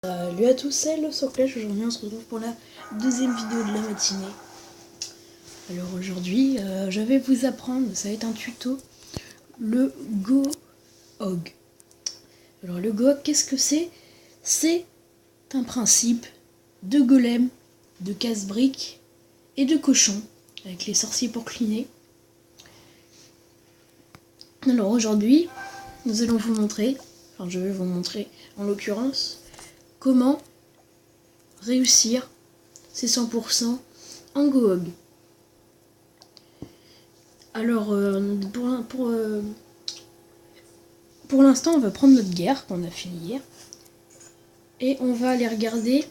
Salut à tous, c'est le Clash. Aujourd'hui on se retrouve pour la deuxième vidéo de la matinée. Alors aujourd'hui je vais vous apprendre, ça va être un tuto, le GoHog. Alors le GoHog, qu'est-ce que c'est? C'est un principe de golem, de casse-briques et de cochon, avec les sorciers pour cleaner. Alors aujourd'hui nous allons vous montrer, enfin je vais vous montrer en l'occurrence, comment réussir ces 100% en GoHog. Alors pour l'instant on va prendre notre guerre qu'on a fini hier et on va aller regarder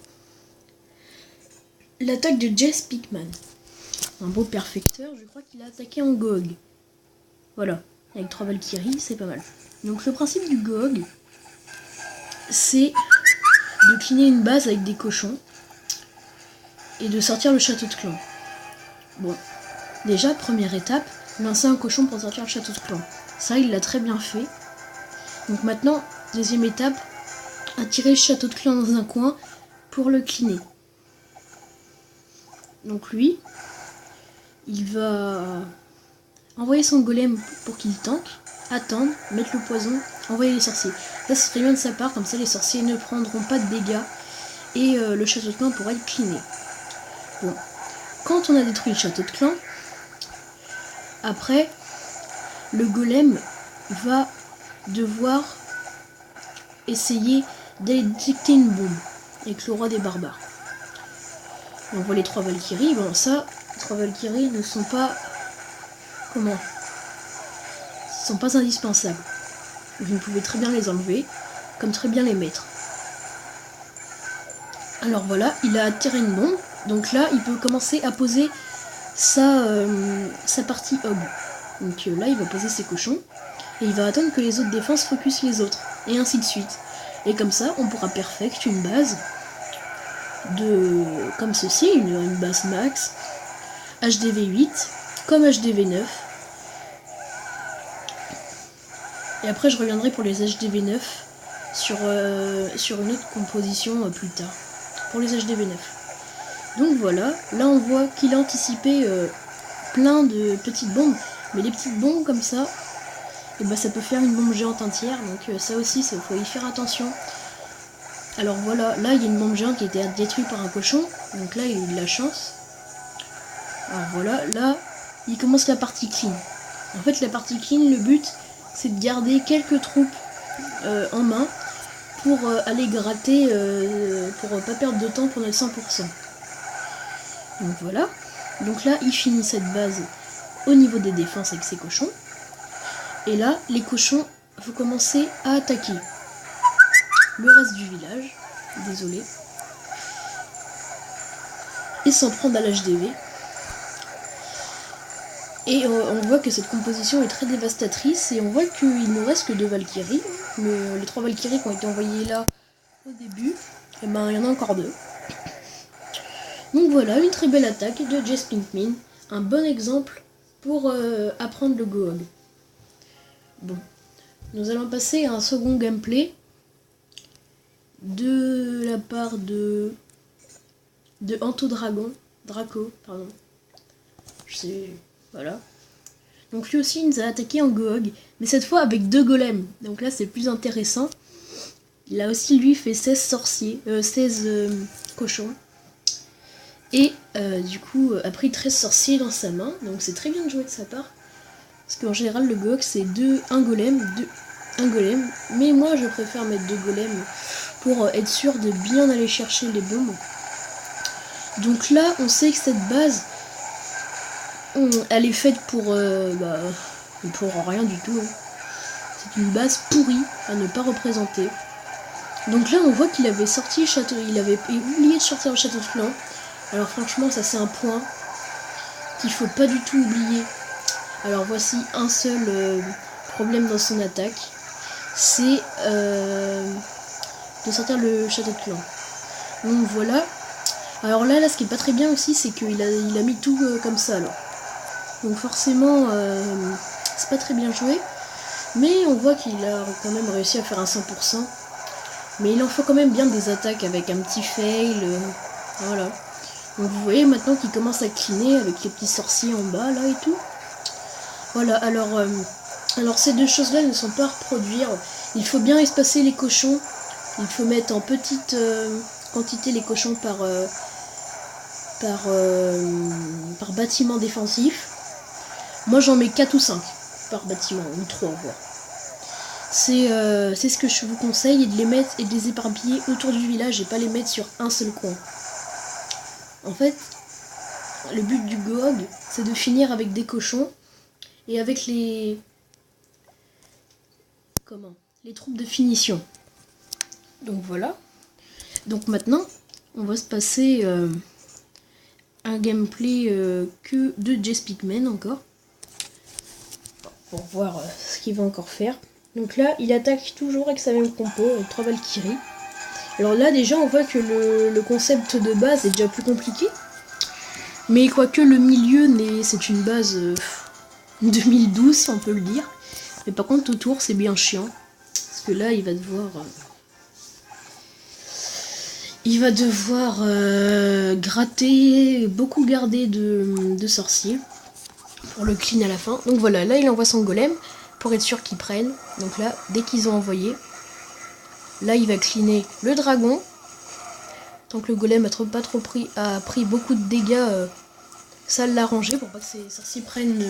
l'attaque de Jess Pickman. Un beau perfecteur, je crois qu'il a attaqué en GoHog. Voilà, avec 3 Valkyries, c'est pas mal. Donc le principe du GoHog, c'est de cleaner une base avec des cochons et de sortir le château de clan. Bon, déjà, première étape, lancer un cochon pour sortir le château de clan. Ça, il l'a très bien fait. Donc maintenant, deuxième étape, attirer le château de clan dans un coin pour le cleaner. Donc lui, il va envoyer son golem pour qu'il tank, attendre, mettre le poison, envoyer les sorciers. Ça, c'est très bien de sa part, comme ça les sorciers ne prendront pas de dégâts et le château de clan pourra être cleané. Bon, quand on a détruit le château de clan, après, le golem va devoir essayer d'aller détecter une bombe avec le roi des barbares. On voit les 3 Valkyries. Bon, ça, les 3 Valkyries ne sont pas... Comment ? Ils sont pas indispensables. Vous pouvez très bien les enlever, comme très bien les mettre. Alors voilà, il a attiré une bombe. Donc là, il peut commencer à poser sa partie hog. Donc là, il va poser ses cochons. Et il va attendre que les autres défenses focus les autres. Et ainsi de suite. Et comme ça, on pourra perfect une base de... comme ceci, une base max. HDV 8, comme HDV 9. Et après, je reviendrai pour les HDV 9 sur une autre composition plus tard. Pour les HDV 9. Donc voilà, là on voit qu'il a anticipé plein de petites bombes. Mais les petites bombes comme ça, et bah ça peut faire une bombe géante entière, donc ça aussi, il faut y faire attention. Alors voilà, là il y a une bombe géante qui a été détruite par un cochon, donc là il a eu de la chance. Alors voilà, là il commence la partie clean. En fait la partie clean, le but c'est de garder quelques troupes en main pour aller gratter, pour pas perdre de temps pour notre 100%. Donc voilà, donc là il finit cette base au niveau des défenses avec ses cochons. Et là, les cochons vont commencer à attaquer le reste du village, désolé, et s'en prendre à l'HDV. Et on voit que cette composition est très dévastatrice, et on voit qu'il ne reste que 2 Valkyries. Les 3 Valkyries qui ont été envoyées là au début, et ben il y en a encore 2. Donc voilà, une très belle attaque de Jess Pickman, un bon exemple pour apprendre le GoHog. Bon, nous allons passer à un second gameplay de la part de Draco, pardon. Je sais, voilà. Donc lui aussi il nous a attaqué en GoHog, mais cette fois avec 2 golems. Donc là c'est plus intéressant. Il a aussi lui fait 16 sorciers, 16 cochons. Et du coup a pris 13 sorciers dans sa main. Donc c'est très bien de jouer de sa part. Parce qu'en général le GoHog c'est un golem. Mais moi je préfère mettre 2 golems pour être sûr de bien aller chercher les bombes. Donc là on sait que cette base elle est faite pour rien du tout. C'est une base pourrie à ne pas représenter. Donc là on voit qu'il avait sorti le château, il avait oublié de sortir le château de clan. Alors franchement ça c'est un point qu'il faut pas du tout oublier. Alors voici un seul problème dans son attaque, c'est de sortir le château de clan. Donc voilà. Alors là ce qui est pas très bien aussi, c'est qu'il a mis tout comme ça alors. Donc forcément c'est pas très bien joué, mais on voit qu'il a quand même réussi à faire un 100%. Mais il en faut quand même bien des attaques avec un petit fail. Voilà. Donc vous voyez maintenant qu'il commence à cleaner avec les petits sorciers en bas là et tout. Voilà, alors ces deux choses-là ne sont pas à reproduire. Il faut bien espacer les cochons. Il faut mettre en petite quantité les cochons par bâtiment défensif. Moi j'en mets 4 ou 5 par bâtiment, ou 3 voire. C'est ce que je vous conseille, et de les mettre et de les éparpiller autour du village et pas les mettre sur un seul coin. En fait, le but du GOG, c'est de finir avec des cochons et avec les troupes de finition. Donc voilà. Donc maintenant, on va se passer un gameplay que de Jess Pigman encore. Pour voir ce qu'il va encore faire. Donc là, il attaque toujours avec sa même compo, avec 3 Valkyries. Alors là, déjà, on voit que le concept de base est déjà plus compliqué. Mais quoique le milieu, c'est une base 2012, si on peut le dire. Mais par contre, autour, c'est bien chiant. Parce que là, il va devoir gratter, beaucoup garder de sorciers. Pour le clean à la fin. Donc voilà, là, il envoie son golem. Pour être sûr qu'ils prennent. Donc là, dès qu'ils ont envoyé, là il va cleaner le dragon. Tant que le golem a pris beaucoup de dégâts, ça l'a arrangé pour pas que ces sorciers prennent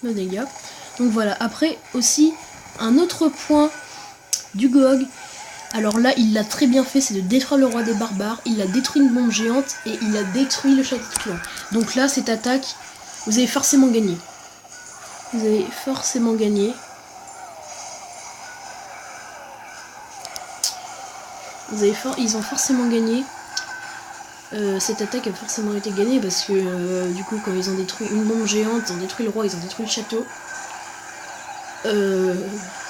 le dégât. Donc voilà, après aussi, un autre point du GOG. Alors là, il l'a très bien fait, c'est de détruire le roi des barbares. Il a détruit une bombe géante et il a détruit le château de clan. Donc là, cette attaque, vous avez forcément gagné. Vous avez forcément gagné. Ils ont forcément gagné. Cette attaque a forcément été gagnée parce que du coup quand ils ont détruit une bombe géante, ils ont détruit le roi, ils ont détruit le château.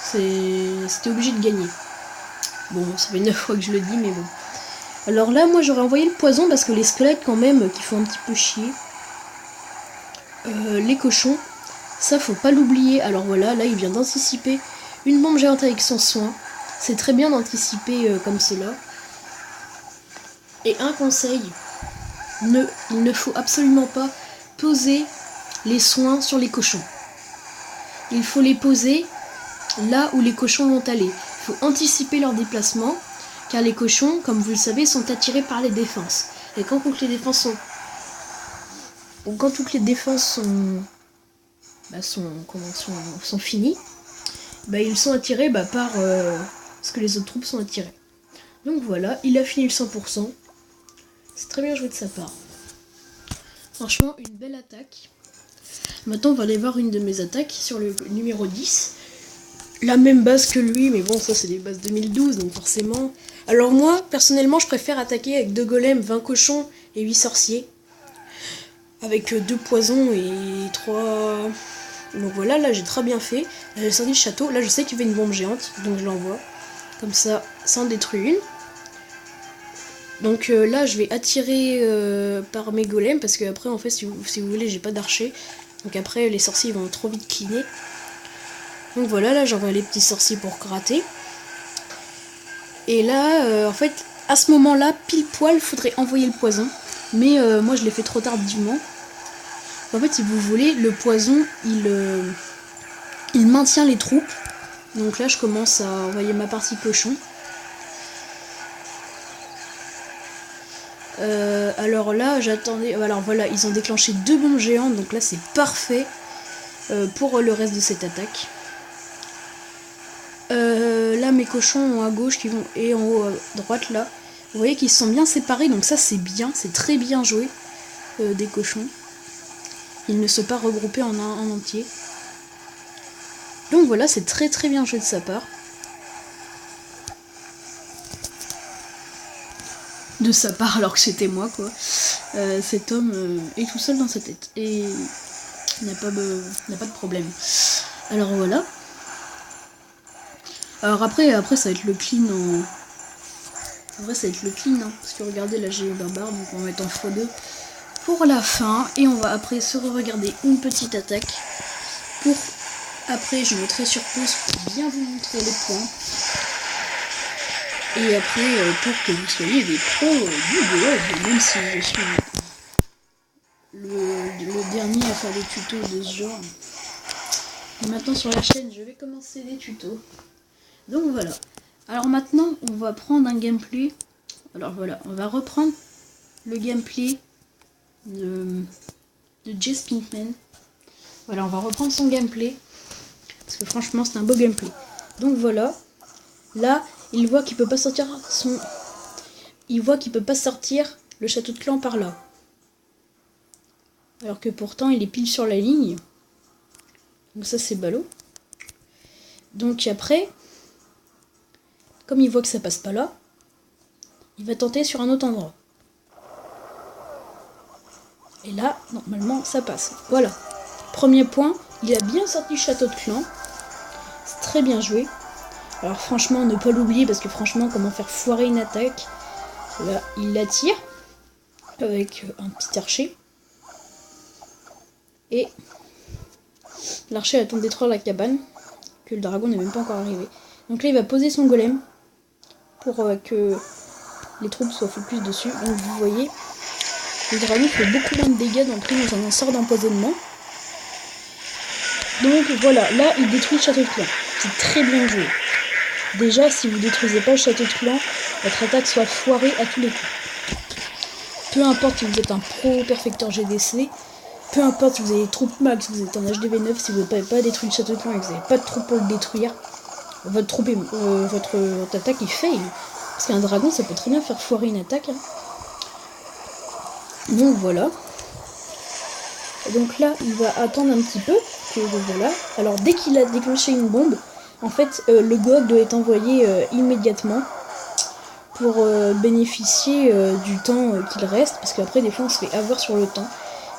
C'était obligé de gagner. Bon, ça fait 9 fois que je le dis, mais bon. Alors là, moi j'aurais envoyé le poison parce que les squelettes quand même qui font un petit peu chier. Les cochons, ça faut pas l'oublier. Alors voilà, là il vient d'anticiper une bombe géante avec son soin. C'est très bien d'anticiper comme cela. Et un conseil, il ne faut absolument pas poser les soins sur les cochons. Il faut les poser là où les cochons vont aller. Il faut anticiper leur déplacement, car les cochons, comme vous le savez, sont attirés par les défenses. Et quand toutes les défenses sont finies, ils sont attirés par ce que les autres troupes sont attirées. Donc voilà, il a fini le 100%. C'est très bien joué de sa part. Franchement, une belle attaque. Maintenant, on va aller voir une de mes attaques sur le numéro 10. La même base que lui, mais bon, ça c'est des bases 2012, donc forcément... Alors moi, personnellement, je préfère attaquer avec 2 golems, 20 cochons et 8 sorciers. Avec 2 poisons et 3... Donc voilà, là j'ai très bien fait. J'ai sorti le château, là je sais qu'il y avait une bombe géante, donc je l'envoie. Comme ça en détruit une. Donc là je vais attirer par mes golems, parce que après en fait si vous voulez j'ai pas d'archer. Donc après les sorciers vont trop vite cleaner. Donc voilà, là j'envoie les petits sorciers pour gratter. Et là en fait à ce moment là pile poil faudrait envoyer le poison. Mais moi je l'ai fait trop tardivement. En fait si vous voulez le poison il maintient les troupes. Donc là je commence à envoyer ma partie cochon. Alors là j'attendais, alors voilà, ils ont déclenché 2 bombes géantes, donc là c'est parfait pour le reste de cette attaque. Là mes cochons à gauche qui vont, et en haut à droite là, vous voyez qu'ils sont bien séparés, donc ça c'est bien, c'est très bien joué des cochons. Ils ne sont pas regroupés en un entier. Donc voilà, c'est très très bien joué de sa part. De sa part alors que c'était moi quoi. Cet homme est tout seul dans sa tête et n'a pas de problème. Alors voilà. Alors après ça va être le clean en vrai ça va être le clean hein, parce que regardez là j'ai les barbares, donc on va mettre en x2 pour la fin et on va après se re-regarder une petite attaque pour après je mettrai sur pause pour bien vous montrer les points. Et après, pour que vous soyez des pros du GoWeb, même si je suis le dernier à faire des tutos de ce genre. Et maintenant sur la chaîne, je vais commencer des tutos. Donc voilà. Alors maintenant, on va prendre un gameplay. Alors voilà, on va reprendre le gameplay de Jess Pinkman. Voilà, on va reprendre son gameplay. Parce que franchement, c'est un beau gameplay. Donc voilà. Là, il voit qu'il peut pas sortir son... Il voit qu'il peut pas sortir le château de clan par là. Alors que pourtant, il est pile sur la ligne. Donc ça, c'est ballot. Donc après, comme il voit que ça passe pas là, il va tenter sur un autre endroit. Et là, normalement, ça passe. Voilà. Premier point, il a bien sorti le château de clan. C'est très bien joué. Alors franchement, ne pas l'oublier, parce que franchement, comment faire foirer une attaque. Là, il la tire avec un petit archer. Et l'archer attend de détruire la cabane, que le dragon n'est même pas encore arrivé. Donc là, il va poser son golem pour que les troupes soient focus dessus. Donc vous voyez, le dragon fait beaucoup moins de dégâts dans un sort d'empoisonnement. Donc voilà, là, il détruit le château de clan. C'est très bien joué. Déjà, si vous détruisez pas le château de clan, votre attaque soit foirée à tous les coups. Peu importe si vous êtes un pro perfecteur GDC, peu importe si vous avez des troupes max, si vous êtes en HDV9, si vous n'avez pas détruit le château de clan et que vous n'avez pas de troupes pour le détruire, votre attaque est fail. Parce qu'un dragon, ça peut très bien faire foirer une attaque. Hein. Donc voilà. Donc là, il va attendre un petit peu. Que voilà. Alors dès qu'il a déclenché une bombe, en fait, le GOG doit être envoyé immédiatement pour bénéficier du temps qu'il reste. Parce qu'après, des fois, on se fait avoir sur le temps,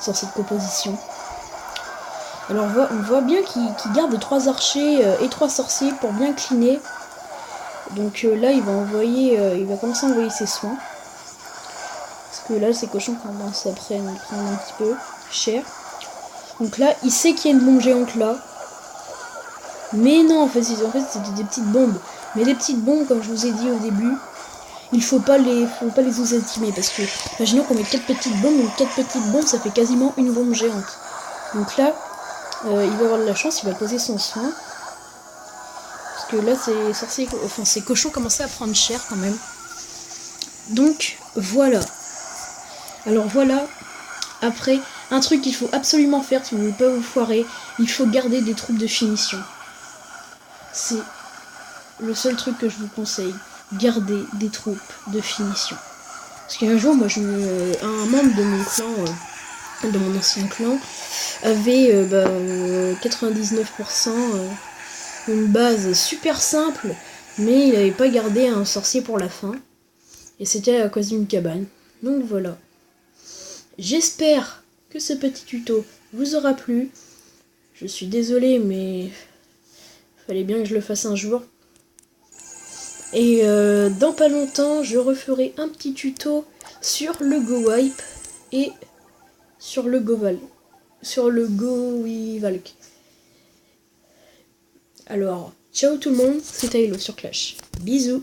sur cette composition. Alors on voit bien qu'il garde 3 archers et 3 sorciers pour bien cleaner. Donc là, il va commencer à envoyer ses soins. Parce que là, ces cochons commencent à prendre un petit peu cher. Donc là, il sait qu'il y a une bombe géante là. Mais non, en fait c'était des petites bombes. Mais les petites bombes, comme je vous ai dit au début, il faut pas les sous-estimer. Parce que, imaginons qu'on met 4 petites bombes, donc 4 petites bombes, ça fait quasiment une bombe géante. Donc là, il va avoir de la chance, il va poser son soin. Parce que là, ces cochons commençaient à prendre cher quand même. Donc, voilà. Alors voilà, après, un truc qu'il faut absolument faire si vous ne voulez pas vous foirer, il faut garder des troupes de finition. C'est le seul truc que je vous conseille. Garder des troupes de finition. Parce qu'un jour, moi, un membre de mon clan, de mon ancien clan, avait 99% une base super simple, mais il n'avait pas gardé un sorcier pour la fin. Et c'était à cause d'une cabane. Donc voilà. J'espère que ce petit tuto vous aura plu. Je suis désolée, mais fallait bien que je le fasse un jour. Et dans pas longtemps, je referai un petit tuto sur le GoWipe et sur le GoWiValk. Alors, ciao tout le monde, c'était Hello sur Clash. Bisous.